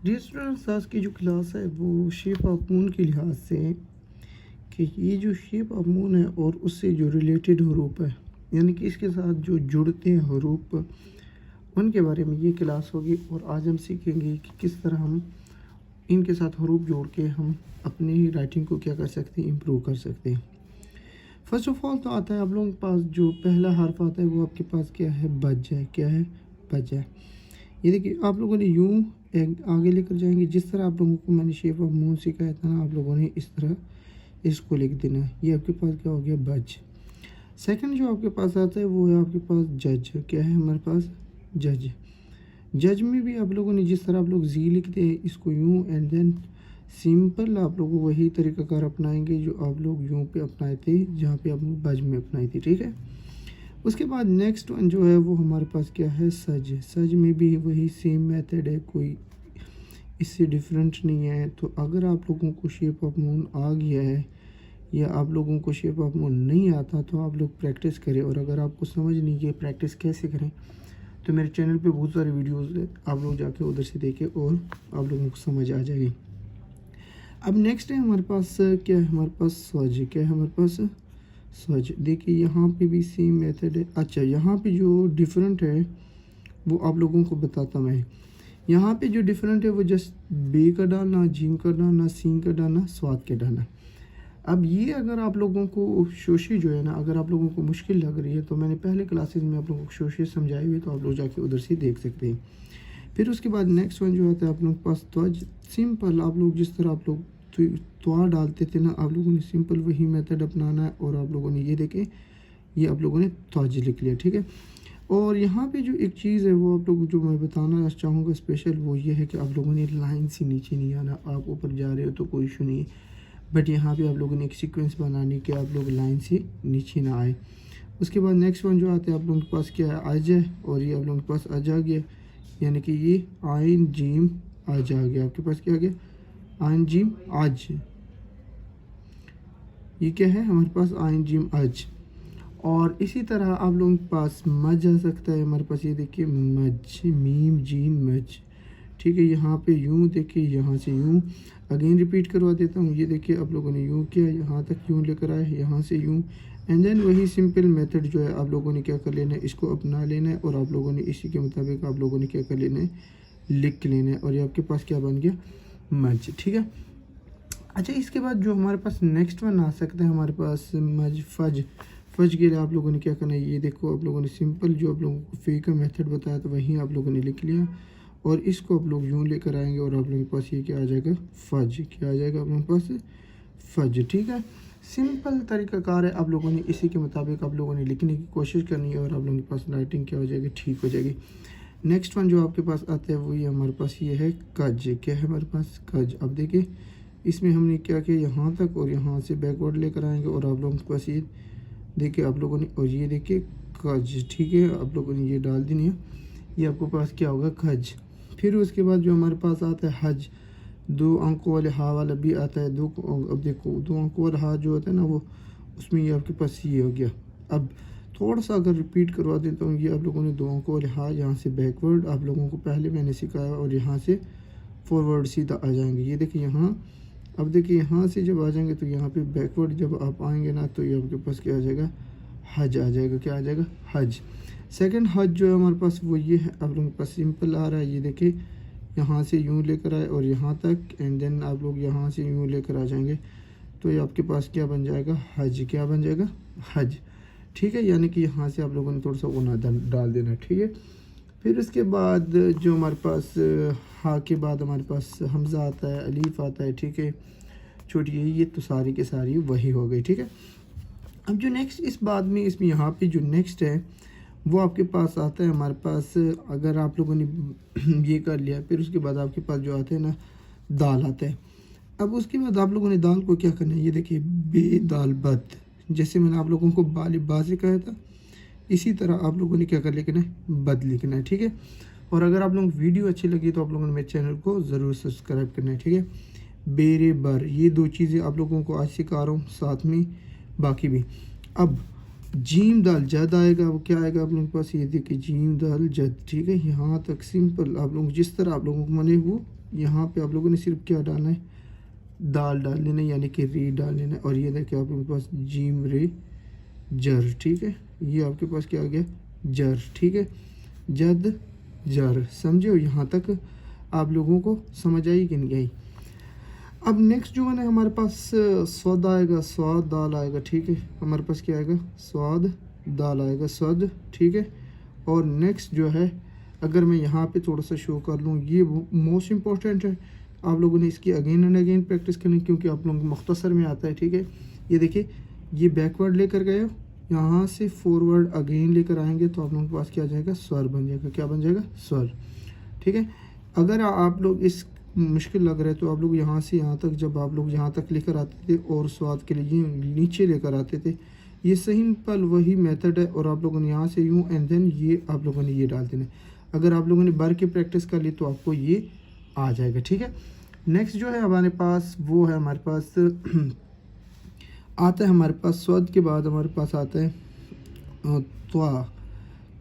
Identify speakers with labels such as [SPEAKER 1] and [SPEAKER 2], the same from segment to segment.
[SPEAKER 1] Dear students, आज की जो क्लास है वो शेप ऑफ मून के लिहाज से है कि ये जो शेप ऑफ मून है और उससे जो रिलेटेड हरूफ है, यानी कि इसके साथ जो जुड़ते हैं हरूफ, उनके बारे में ये क्लास होगी। और आज हम सीखेंगे कि किस तरह हम इनके साथ हरूफ जोड़ के हम अपनी राइटिंग को क्या कर सकते हैं, इम्प्रूव कर सकते हैं। फर्स्ट ऑफ ऑल तो आता है आप लोगों के पास जो पहला हर्फ आता है वो आपके पास क्या है, बज है। क्या है? बज है। ये देखिए आप लोगों ने यूं एक आगे लेकर जाएंगे, जिस तरह आप लोगों को मैंने शेप ऑफ मून सिखाया था ना, आप लोगों ने इस तरह इसको लिख देना है। ये आपके पास क्या हो गया, बज। सेकंड जो आपके पास आता है वो है आपके पास जज। क्या है हमारे पास, जज। जज में भी आप लोगों ने जिस तरह आप लोग जी लिखते हैं इसको यूं, एंड देन सिंपल आप लोग वही तरीकाकार अपनाएंगे जो आप लोग यूं पे अपनाए थे, जहाँ पे आप लोग बज में अपनाई थी। ठीक है। उसके बाद नेक्स्ट वन जो है वो हमारे पास क्या है, सज। सज में भी वही सेम मेथड है, कोई इससे डिफरेंट नहीं है। तो अगर आप लोगों को शेप ऑफ मून आ गया है या आप लोगों को शेप ऑफ मून नहीं आता तो आप लोग प्रैक्टिस करें। और अगर आपको समझ नहीं कि प्रैक्टिस कैसे करें तो मेरे चैनल पे बहुत सारे वीडियोस है, आप लोग जाके उधर से देखें और आप लोगों को समझ आ जाएगी। अब नेक्स्ट है हमारे पास क्या है, हमारे पास स्वज। क्या है हमारे पास, स्वज। देखिए यहाँ पे भी सेम मेथड है। अच्छा, यहाँ पे जो डिफरेंट है वो आप लोगों को बताता मैं। यहाँ पे जो डिफरेंट है वो जस्ट बे का डालना, जीम का डालना, सीन का डालना, स्वाद के डालना। अब ये अगर आप लोगों को शोशी जो है ना, अगर आप लोगों को मुश्किल लग रही है तो मैंने पहले क्लासेस में आप लोगों को शोशी समझाई हुई, तो आप लोग जाके उधर से देख सकते हैं। फिर उसके बाद नेक्स्ट वन जो आता है आप लोगों के पास त्वज। सिंपल आप लोग जिस तरह आप लोग त्वा डालते थे ना, आप लोगों ने सिंपल वही मेथड अपनाना है। और आप लोगों ने ये देखे, ये आप लोगों ने त्वज लिख लिया। ठीक है। और यहाँ पे जो एक चीज़ है वो आप लोग जो मैं बताना चाहूँगा स्पेशल, वो ये है कि आप लोगों ने लाइन से नीचे नहीं आना। आप ऊपर जा रहे हो तो कोई इशू नहीं है, बट यहाँ पे आप लोगों ने एक सीक्वेंस बनानी कि आप लोग लाइन से नीचे ना आए। उसके बाद नेक्स्ट वन जो आता है आप लोगों के पास क्या है, आज है। और ये आप लोगों के पास आज आ गया, यानी कि ये आइन जीम आज आ गया। आपके पास क्या आ गया, आइन जीम आज। ये क्या है हमारे पास, आइन जीम आज। और इसी तरह आप लोगों के पास मज आ सकता है हमारे पास। ये देखिए मज, मीम जीम मज। ठीक है। यहाँ पे यूं देखिए, यहाँ से यूं। अगेन रिपीट करवा देता हूँ। ये देखिए आप लोगों ने यूं किया, यहाँ तक यूं लेकर आए, यहाँ से यूं, एंड देन वही सिंपल मेथड जो है आप लोगों ने क्या कर लेना है, इसको अपना लेना है। और आप लोगों ने इसी के मुताबिक आप लोगों ने क्या कर लेना है, लिख लेना है। और ये आपके पास क्या बन गया, मज। ठीक है। अच्छा, इसके बाद जो हमारे पास नेक्स्ट वन आ सकता है हमारे पास मज, फज। फज के लिए आप लोगों ने क्या करना है, ये देखो आप लोगों ने सिंपल जो आप लोगों को फे का मेथड बताया था वहीं आप लोगों ने लिख लिया। और इसको आप लोग यूँ लेकर आएंगे और आप लोगों के पास ये क्या आ जाएगा, फज। क्या आ जाएगा आप लोगों के पास, फज। ठीक है। सिंपल तरीकाकार है, आप लोगों ने इसी के मुताबिक आप लोगों ने लिखने की कोशिश करनी है और आप लोगों के पास राइटिंग क्या हो जाएगी, ठीक हो जाएगी। नेक्स्ट वन जो आपके पास आता है वो ये हमारे पास ये है कज। क्या है हमारे पास, कज। अब देखिए इसमें हमने क्या किया, यहाँ तक और यहाँ से बैकवर्ड लेकर आएंगे और आप लोगों के पास ये देखिए आप लोगों ने, और ये देखिए कज। ठीक है। आप लोगों ने ये डाल देनी है, ये आपके पास क्या होगा, खज। फिर उसके बाद जो हमारे पास आता है हज, 2 अंकों वाले हा वाला भी आता है। अब देखो 2 अंकों वाला हा जो होता है ना वो, उसमें ये आपके पास ये हो गया। अब थोड़ा सा अगर रिपीट करवा देता हूँ, ये आप लोगों ने 2 अंकों वाले हा, यहाँ से बैकवर्ड आप लोगों को पहले मैंने सिखाया, और यहाँ से फॉरवर्ड सीधा आ जाएंगे। ये देखिए यहाँ, अब देखिए यहाँ से जब आ जाएंगे तो यहाँ पे बैकवर्ड जब आप आएंगे ना, तो ये आपके पास क्या आ जाएगा, हज आ जाएगा। क्या आ जाएगा, हज। सेकंड हज जो है हमारे पास वो ये है, आप लोगों के पास सिंपल आ रहा है। ये देखिए यहाँ से यूँ लेकर आए और यहाँ तक, एंड देन आप लोग यहाँ से यूँ लेकर आ जाएंगे, तो ये आपके पास क्या बन जाएगा, हज। क्या बन जाएगा, हज। ठीक है। यानी कि यहाँ से आप लोगों ने थोड़ा सा गुना डाल देना। ठीक है। फिर उसके बाद जो हमारे पास हा के बाद हमारे पास हमज़ा आता है, अलीफ आता है। ठीक है। छोटी ये तो सारी के सारी वही हो गई। ठीक है। अब जो नेक्स्ट इस बाद में इसमें यहाँ पे जो नेक्स्ट है वो आपके पास आता है हमारे पास, अगर आप लोगों ने ये कर लिया, फिर उसके बाद आपके पास जो आते हैं ना, दाल आता है। अब उसके बाद आप लोगों ने दाल को क्या करना है, ये देखिए बे दाल बद। जैसे मैंने आप लोगों को बाली बाजी कहा था, इसी तरह आप लोगों ने क्या कर लिखना है, बद लिखना है। ठीक है। और अगर आप लोगों को वीडियो अच्छी लगी तो आप लोगों ने मेरे चैनल को ज़रूर सब्सक्राइब करना है। ठीक है। बेरे बर, ये 2 चीज़ें आप लोगों को आज सिखा रहा हूँ, साथ में बाकी भी। अब जीम दाल जद आएगा, वो क्या आएगा आप लोगों के पास, ये देखिए जीम दाल जद। ठीक है। यहाँ तक सिंपल आप लोग जिस तरह आप लोगों को मैंने वो यहाँ पे आप लोगों ने सिर्फ क्या डालना है, दाल डाल लेना है, यानी कि री डाल लेना है। और ये देखिए आपके पास जीम रे जर, ठीक है, ये आपके पास क्या आ गया, जर, ठीक है, जद जर। समझे हो, यहाँ तक आप लोगों को समझ आई कि नहीं आई। अब नेक्स्ट जो है ना हमारे पास स्वाद आएगा, स्वाद दाल आएगा, ठीक है, हमारे पास क्या आएगा, स्वाद दाल आएगा, स्वाद, ठीक है। और नेक्स्ट जो है, अगर मैं यहाँ पे थोड़ा सा शो कर लूँ, ये मोस्ट इम्पॉर्टेंट है, आप लोगों ने इसकी अगेन एंड अगेन प्रैक्टिस करनी, क्योंकि आप लोगों को मुख्तसर में आता है, ठीक है। ये देखिए, ये बैकवर्ड लेकर गए हो, यहाँ से फॉरवर्ड अगेन लेकर आएंगे तो आप लोगों के पास क्या आ जाएगा, स्वर बन जाएगा, क्या बन जाएगा, स्वर, ठीक है। अगर आप लोग इस मुश्किल लग रहा है तो आप लोग यहाँ से यहाँ तक, जब आप लोग यहाँ तक लेकर आते थे और स्वाद के लिए नीचे लेकर आते थे, ये सिंपल वही मेथड है। और आप लोगों ने यहाँ से यूँ एंड देन ये आप लोगों ने ये डाल देना। अगर आप लोगों ने भर के प्रैक्टिस कर ली तो आपको ये आ जाएगा, ठीक है। नेक्स्ट जो है हमारे पास, वो है हमारे पास आता है, हमारे पास स्वाद के बाद हमारे पास आता है त्वा,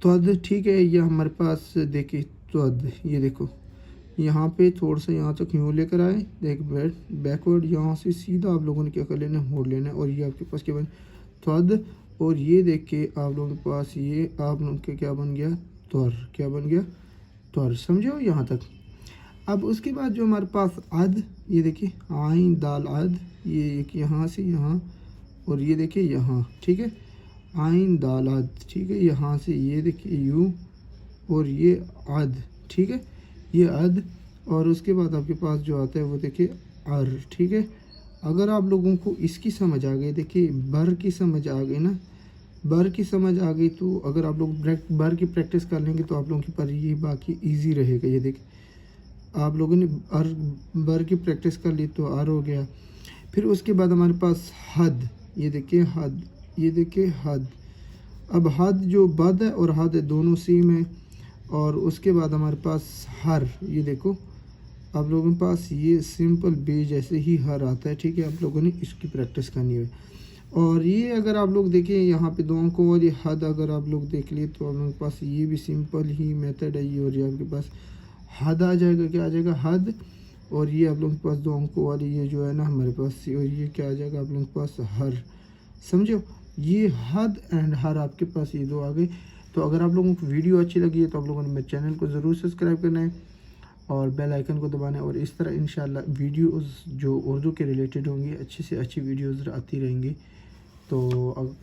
[SPEAKER 1] त्वद, ठीक है। ये हमारे पास देखिए त्वद, ये देखो यहाँ पे थोड़ा सा यहाँ तक यूँ लेकर आए, देख बैकवर्ड, यहाँ से सीधा आप लोगों ने क्या कर लेना, मोड़ लेना है। और ये आपके पास क्या बन, त्वद। और ये देख के आप लोगों के पास ये आप लोगों के क्या बन गया, त्वर, क्या बन गया, त्वर। समझो यहाँ तक। अब उसके बाद जो हमारे पास अद, ये देखिए आइन दाल अद, ये एक यहाँ से यहाँ, और ये देखिए यहाँ, ठीक है, आइन दाल अद, ठीक है, यहाँ से ये देखिए यूँ, और ये अद, ठीक है, ये अद। और उसके बाद आपके पास जो आता है वो देखिए अर, ठीक है। अगर आप लोगों को इसकी समझ आ गई, देखिए बर की समझ आ गई ना, बर की समझ आ गई, तो अगर आप लोग बर की प्रैक्टिस कर लेंगे तो आप लोगों के पर ये बाकी इजी रहेगा। ये देखिए आप लोगों ने अर बर की प्रैक्टिस कर ली तो अर हो गया। फिर उसके बाद हमारे पास हद, ये देखिए हद, ये देखिए हद। अब हद जो बद है और हद है दोनों सेम है। और उसके बाद हमारे पास हर, ये देखो आप लोगों के पास ये सिंपल बे जैसे ही हर आता है, ठीक है। आप लोगों ने इसकी प्रैक्टिस करनी है। और ये अगर आप लोग देखें यहाँ पे दो अंकों वाली हद अगर आप लोग देख लिए तो आप लोगों के पास ये भी सिंपल ही मेथड है ये। और ये आपके पास हद आ जाएगा, क्या आ जाएगा, हद। और ये आप लोगों के पास दो अंकों वाली ये जो है ना हमारे पास, और ये क्या आ जाएगा आप लोगों के पास, हर। समझो, ये हद एंड हर आपके पास ये दो आ गए। तो अगर आप लोगों को वीडियो अच्छी लगी है तो आप लोगों ने मेरे चैनल को ज़रूर सब्सक्राइब करना है और बेल आइकन को दबाना है। और इस तरह इंशाल्लाह वीडियोस जो उर्दू के रिलेटेड होंगी अच्छी से अच्छी वीडियोस आती रहेंगी। तो अब